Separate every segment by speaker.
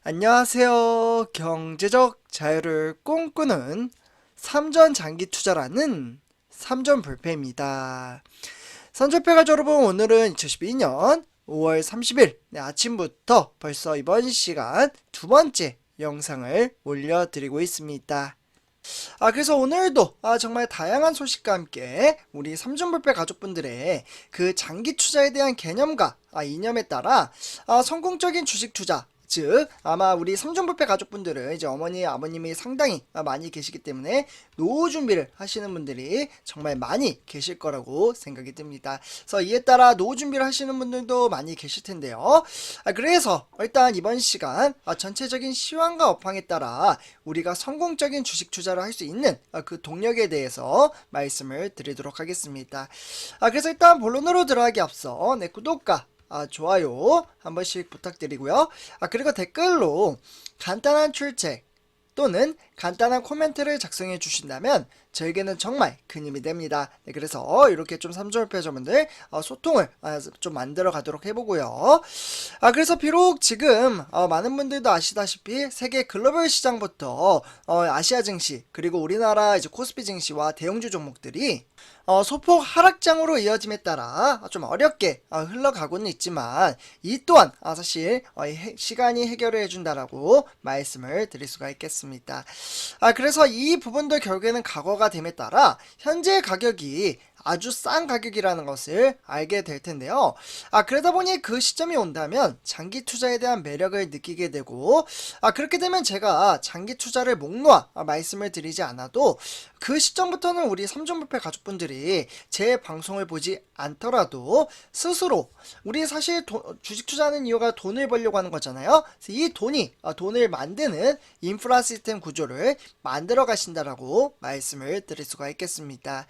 Speaker 1: 안녕하세요. 경제적 자유를 꿈꾸는 삼전 장기 투자라는 삼전불패입니다. 삼전불패가 여러분, 오늘은 2012년 5월 30일 아침부터 벌써 이번 시간 두 번째 영상을 올려드리고 있습니다. 그래서 오늘도 정말 다양한 소식과 함께 우리 삼전불패 가족분들의 그 장기 투자에 대한 개념과 이념에 따라 성공적인 주식 투자, 즉 아마 우리 삼전불패 가족분들은 이제 어머니 아버님이 상당히 많이 계시기 때문에 노후 준비를 하시는 분들이 정말 많이 계실 거라고 생각이 듭니다. 그래서 이에 따라 노후 준비를 하시는 분들도 많이 계실 텐데요. 그래서 일단 이번 시간 전체적인 시황과 업황에 따라 우리가 성공적인 주식 투자를 할 수 있는 그 동력에 대해서 말씀을 드리도록 하겠습니다. 그래서 일단 본론으로 들어가기 앞서 구독과 좋아요 한 번씩 부탁드리고요. 그리고 댓글로 간단한 출첵 또는 간단한 코멘트를 작성해 주신다면 저에게는 정말 큰 힘이 됩니다. 그래서 이렇게 좀 삼전불패자분들 소통을 좀 만들어 가도록 해보고요. 그래서 비록 지금 많은 분들도 아시다시피 세계 글로벌 시장부터 아시아 증시 그리고 우리나라 이제 코스피 증시와 대형주 종목들이 소폭 하락장으로 이어짐에 따라 좀 어렵게 흘러가고는 있지만 이 또한 사실 시간이 해결해 준다라고 말씀을 드릴 수가 있겠습니다. 그래서 이 부분도 결국에는 과거가 됨에 따라 현재 가격이 아주 싼 가격이라는 것을 알게 될 텐데요. 그러다 보니 그 시점이 온다면 장기 투자에 대한 매력을 느끼게 되고, 그렇게 되면 제가 장기 투자를 목 놓아 말씀을 드리지 않아도 그 시점부터는 우리 삼전불패 가족분들이 제 방송을 보지 않더라도 스스로 우리 사실 주식 투자하는 이유가 돈을 벌려고 하는 거잖아요. 이 돈을 만드는 인프라 시스템 구조를 만들어 가신다라고 말씀을 드릴 수가 있겠습니다.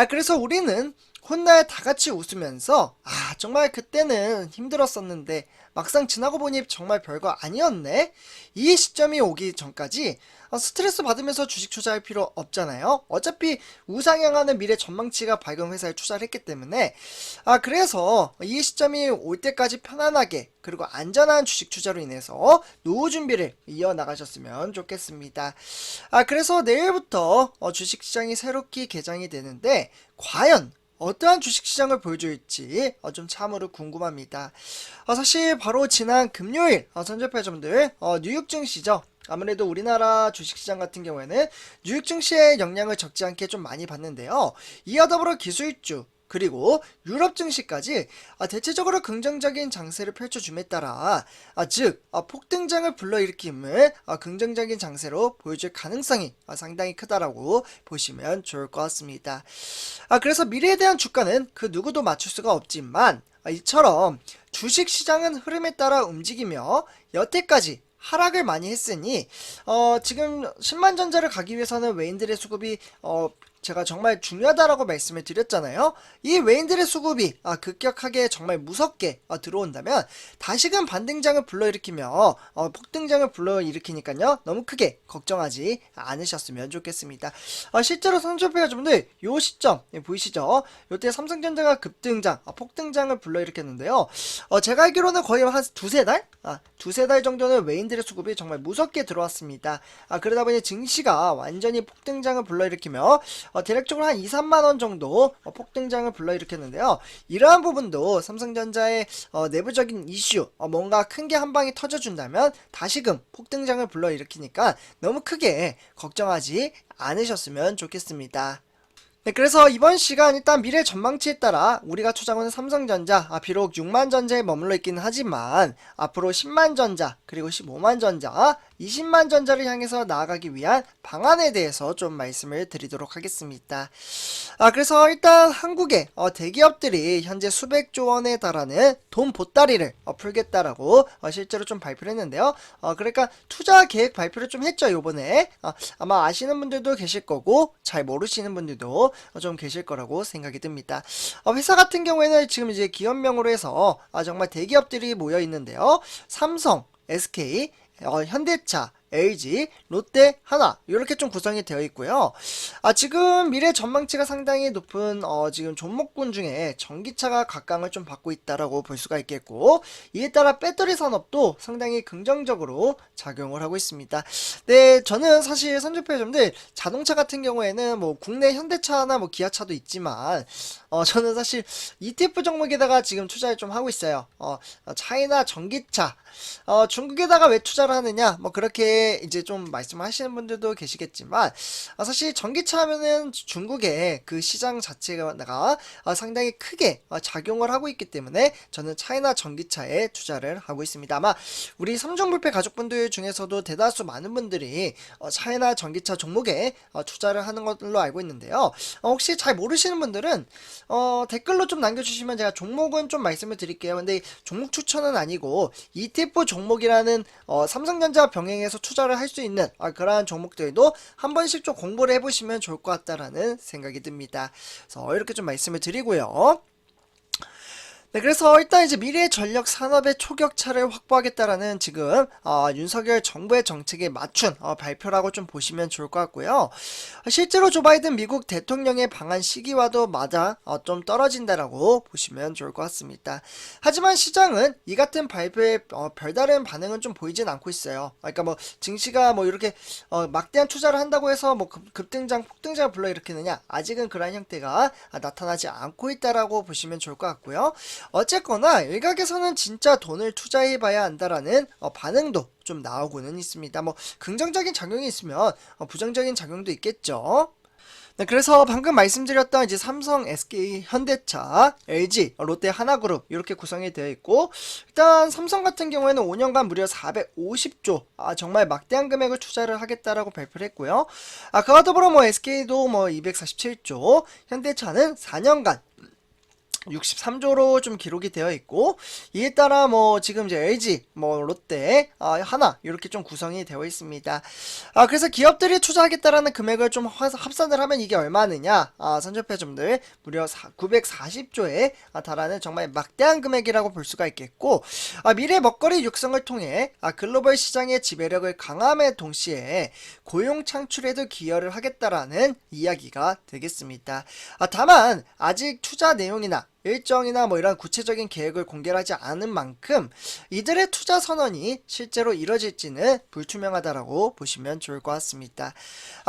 Speaker 1: 그래서 우리는 훗날 다 같이 웃으면서 정말 그때는 힘들었었는데 막상 지나고 보니 정말 별거 아니었네, 이 시점이 오기 전까지 스트레스 받으면서 주식 투자할 필요 없잖아요. 어차피 우상향하는 미래 전망치가 밝은 회사에 투자를 했기 때문에 그래서 이 시점이 올 때까지 편안하게 그리고 안전한 주식 투자로 인해서 노후 준비를 이어나가셨으면 좋겠습니다. 그래서 내일부터 주식시장이 새롭게 개장이 되는데 과연 어떠한 주식시장을 보여줄지 좀 참으로 궁금합니다. 사실 바로 지난 금요일 선전패자분들 뉴욕 증시죠. 아무래도 우리나라 주식시장 같은 경우에는 뉴욕 증시의 영향을 적지 않게 좀 많이 받는데요. 이와 더불어 기술주 그리고 유럽 증시까지 대체적으로 긍정적인 장세를 펼쳐줌에 따라 즉 폭등장을 불러일으킴을 긍정적인 장세로 보여줄 가능성이 상당히 크다라고 보시면 좋을 것 같습니다. 그래서 미래에 대한 주가는 그 누구도 맞출 수가 없지만 이처럼 주식시장은 흐름에 따라 움직이며 여태까지 하락을 많이 했으니 지금 10만전자를 가기 위해서는 외인들의 수급이 제가 정말 중요하다라고 말씀을 드렸잖아요. 이 외인들의 수급이 급격하게 정말 무섭게 들어온다면 다시금 반등장을 불러일으키며 폭등장을 불러일으키니까요, 너무 크게 걱정하지 않으셨으면 좋겠습니다. 실제로 삼전불패 가족분들 요 시점 보이시죠? 요때 삼성전자가 급등장 폭등장을 불러일으켰는데요. 제가 알기로는 거의 한 두세 달 정도는 외인들의 수급이 정말 무섭게 들어왔습니다. 그러다 보니 증시가 완전히 폭등장을 불러일으키며 대략적으로 한 2, 3만원 정도 폭등장을 불러일으켰는데요. 이러한 부분도 삼성전자의 내부적인 이슈 뭔가 큰 게 한 방이 터져준다면 다시금 폭등장을 불러일으키니까 너무 크게 걱정하지 않으셨으면 좋겠습니다. 그래서 이번 시간 일단 미래 전망치에 따라 우리가 투자하는 삼성전자 비록 6만전자에 머물러 있기는 하지만 앞으로 10만전자 그리고 15만전자 20만전자를 향해서 나아가기 위한 방안에 대해서 좀 말씀을 드리도록 하겠습니다. 그래서 일단 한국의 대기업들이 현재 수백조 원에 달하는 돈 보따리를 풀겠다라고 실제로 좀 발표를 했는데요. 그러니까 투자 계획 발표를 좀 했죠, 요번에. 아마 아시는 분들도 계실 거고 잘 모르시는 분들도 좀 계실 거라고 생각이 듭니다. 회사 같은 경우에는 지금 이제 기업명으로 해서 정말 대기업들이 모여 있는데요. 삼성, SK, 현대차, LG, 롯데, 하나 이렇게 좀 구성이 되어 있고요. 지금 미래 전망치가 상당히 높은 지금 종목군 중에 전기차가 각광을 좀 받고 있다라고 볼 수가 있겠고, 이에 따라 배터리 산업도 상당히 긍정적으로 작용을 하고 있습니다. 네, 저는 사실 선주표점들 자동차 같은 경우에는 뭐 국내 현대차나 뭐 기아차도 있지만 저는 사실 ETF 종목에다가 지금 투자를 좀 하고 있어요. 차이나 전기차, 중국에다가 왜 투자를 하느냐, 뭐 그렇게 이제 좀 말씀하시는 분들도 계시겠지만, 사실 전기차 하면은 중국의 그 시장 자체가 상당히 크게 작용을 하고 있기 때문에 저는 차이나 전기차에 투자를 하고 있습니다. 아마 우리 삼성불패 가족분들 중에서도 대다수 많은 분들이 차이나 전기차 종목에 투자를 하는 걸로 알고 있는데요. 혹시 잘 모르시는 분들은 댓글로 좀 남겨주시면 제가 종목은 좀 말씀을 드릴게요. 근데 종목 추천은 아니고 ETF 종목이라는 삼성전자 병행해서 투자를 할 수 있는 그러한 종목들도 한 번씩 좀 공부를 해보시면 좋을 것 같다라는 생각이 듭니다. 그래서 이렇게 좀 말씀을 드리고요. 네, 그래서 일단 이제 미래 전력 산업의 초격차를 확보하겠다라는 지금 윤석열 정부의 정책에 맞춘 발표라고 좀 보시면 좋을 것 같고요. 실제로 조 바이든 미국 대통령의 방한 시기와도 맞아 좀 떨어진다라고 보시면 좋을 것 같습니다. 하지만 시장은 이 같은 발표에 별다른 반응은 좀 보이진 않고 있어요. 그러니까 뭐 증시가 뭐 이렇게 막대한 투자를 한다고 해서 뭐 급등장 폭등장을 불러일으키느냐, 아직은 그러한 형태가 나타나지 않고 있다라고 보시면 좋을 것 같고요. 어쨌거나 일각에서는 진짜 돈을 투자해봐야 한다라는 반응도 좀 나오고는 있습니다. 뭐 긍정적인 작용이 있으면 부정적인 작용도 있겠죠. 네, 그래서 방금 말씀드렸던 이제 삼성, SK, 현대차, LG, 롯데, 하나그룹 이렇게 구성이 되어 있고, 일단 삼성 같은 경우에는 5년간 무려 450조, 정말 막대한 금액을 투자를 하겠다라고 발표를 했고요. 그와 더불어 뭐 SK도 뭐 247조, 현대차는 4년간 63조로 좀 기록이 되어 있고, 이에 따라 뭐 지금 이제 LG, 뭐 롯데, 하나 이렇게 좀 구성이 되어 있습니다. 그래서 기업들이 투자하겠다라는 금액을 좀 합산을 하면 이게 얼마느냐? 선전표점들 무려 940조에 달하는 정말 막대한 금액이라고 볼 수가 있겠고, 미래 먹거리 육성을 통해 글로벌 시장의 지배력을 강함에 동시에 고용 창출에도 기여를 하겠다라는 이야기가 되겠습니다. 다만 아직 투자 내용이나 일정이나 뭐 이런 구체적인 계획을 공개하지 않은 만큼 이들의 투자 선언이 실제로 이뤄질지는 불투명하다라고 보시면 좋을 것 같습니다.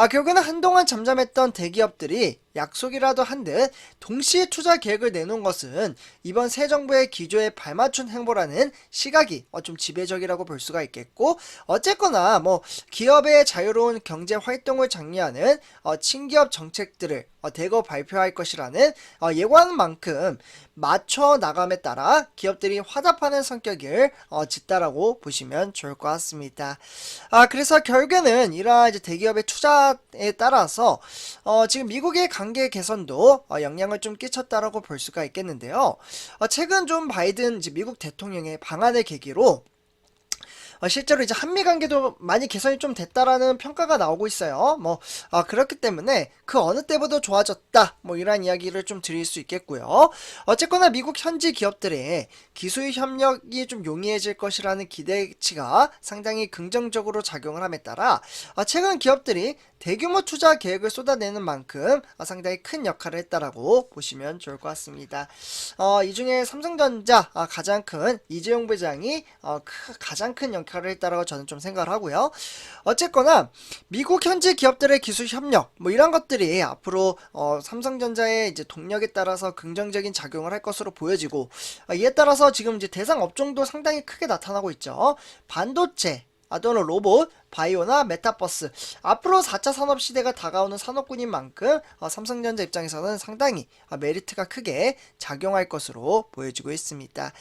Speaker 1: 결국에는 한동안 잠잠했던 대기업들이 약속이라도 한 듯 동시에 투자 계획을 내놓은 것은 이번 새 정부의 기조에 발맞춘 행보라는 시각이 좀 지배적이라고 볼 수가 있겠고, 어쨌거나 뭐 기업의 자유로운 경제 활동을 장려하는 친기업 정책들을 대거 발표할 것이라는 예고하는 만큼 맞춰 나감에 따라 기업들이 화답하는 성격을 짓다라고 보시면 좋을 것 같습니다. 그래서 결국에는 이러한 이제 대기업의 투자에 따라서 지금 미국의 관계 개선도 영향을 좀 끼쳤다라고 볼 수가 있겠는데요. 최근 좀 바이든 이제 미국 대통령의 방한을 계기로 실제로 이제 한미 관계도 많이 개선이 좀 됐다라는 평가가 나오고 있어요. 뭐 그렇기 때문에 그 어느 때보다 좋아졌다, 뭐 이런 이야기를 좀 드릴 수 있겠고요. 어쨌거나 미국 현지 기업들의 기술 협력이 좀 용이해질 것이라는 기대치가 상당히 긍정적으로 작용을 함에 따라 최근 기업들이 대규모 투자 계획을 쏟아내는 만큼 상당히 큰 역할을 했다라고 보시면 좋을 것 같습니다. 이 중에 삼성전자 가장 큰 이재용 부장이 가장 큰 역할을 했다라고 저는 좀 생각을 하고요. 어쨌거나 미국 현지 기업들의 기술 협력 뭐 이런 것들이 앞으로 삼성전자의 이제 동력에 따라서 긍정적인 작용을 할 것으로 보여지고, 이에 따라서 지금 이제 대상 업종도 상당히 크게 나타나고 있죠. 반도체 또는 로봇, 바이오나 메타버스, 앞으로 4차 산업시대가 다가오는 산업군인 만큼 삼성전자 입장에서는 상당히 메리트가 크게 작용할 것으로 보여지고 있습니다.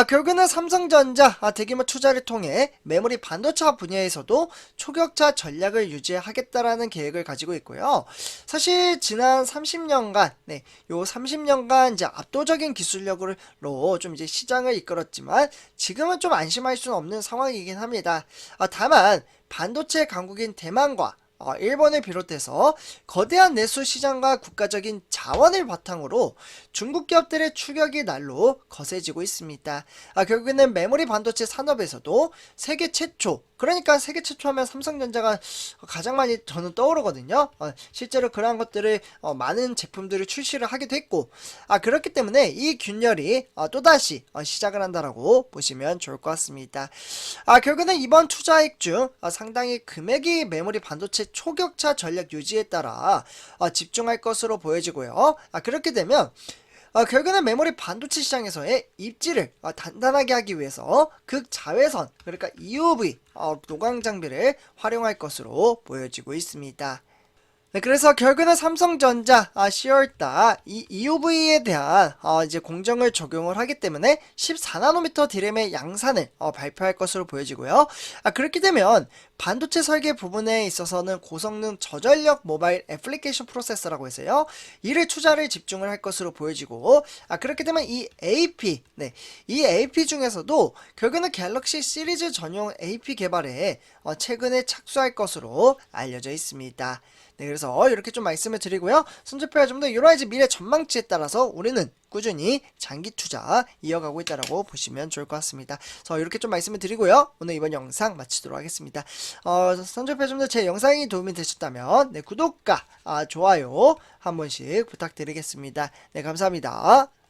Speaker 1: 결국에는 삼성전자 대규모 투자를 통해 메모리 반도체 분야에서도 초격차 전략을 유지하겠다라는 계획을 가지고 있고요. 사실 지난 30년간 요 30년간 이제 압도적인 기술력으로 좀 이제 시장을 이끌었지만 지금은 좀 안심할 수는 없는 상황이긴 합니다. 다만 반도체 강국인 대만과 일본을 비롯해서 거대한 내수 시장과 국가적인 자원을 바탕으로 중국 기업들의 추격이 날로 거세지고 있습니다. 결국에는 메모리 반도체 산업에서도 세계 최초 그러니까 세계 최초하면 삼성전자가 가장 많이 저는 떠오르거든요. 실제로 그러한 것들을 많은 제품들을 출시를 하기도 했고, 그렇기 때문에 이 균열이 또다시 시작을 한다라고 보시면 좋을 것 같습니다. 결국은 이번 투자액 중 상당히 금액이 메모리 반도체 초격차 전략 유지에 따라 집중할 것으로 보여지고요. 그렇게 되면 결국에는 메모리 반도체 시장에서의 입지를 단단하게 하기 위해서 극자외선, 그러니까 EUV 노광 장비를 활용할 것으로 보여지고 있습니다. 네, 그래서 결국에는 삼성전자 10월달 이 EUV에 대한 이제 공정을 적용을 하기 때문에 14나노미터 D램의 양산을 발표할 것으로 보여지고요. 그렇게 되면 반도체 설계 부분에 있어서는 고성능 저전력 모바일 애플리케이션 프로세서라고 해서요. 이를 투자를 집중을 할 것으로 보여지고, 그렇게 되면 이 AP, 네, 이 AP 중에서도 결국에는 갤럭시 시리즈 전용 AP 개발에 최근에 착수할 것으로 알려져 있습니다. 네, 그래서 이렇게 좀 말씀을 드리고요. 손주표와 좀 더 여러가지 미래 전망치에 따라서 우리는 꾸준히 장기 투자 이어가고 있다라고 보시면 좋을 것 같습니다. 그래서 이렇게 좀 말씀을 드리고요. 오늘 이번 영상 마치도록 하겠습니다. 손주표 좀 더 제 영상이 도움이 되셨다면 네, 구독과 좋아요 한 번씩 부탁드리겠습니다. 네, 감사합니다.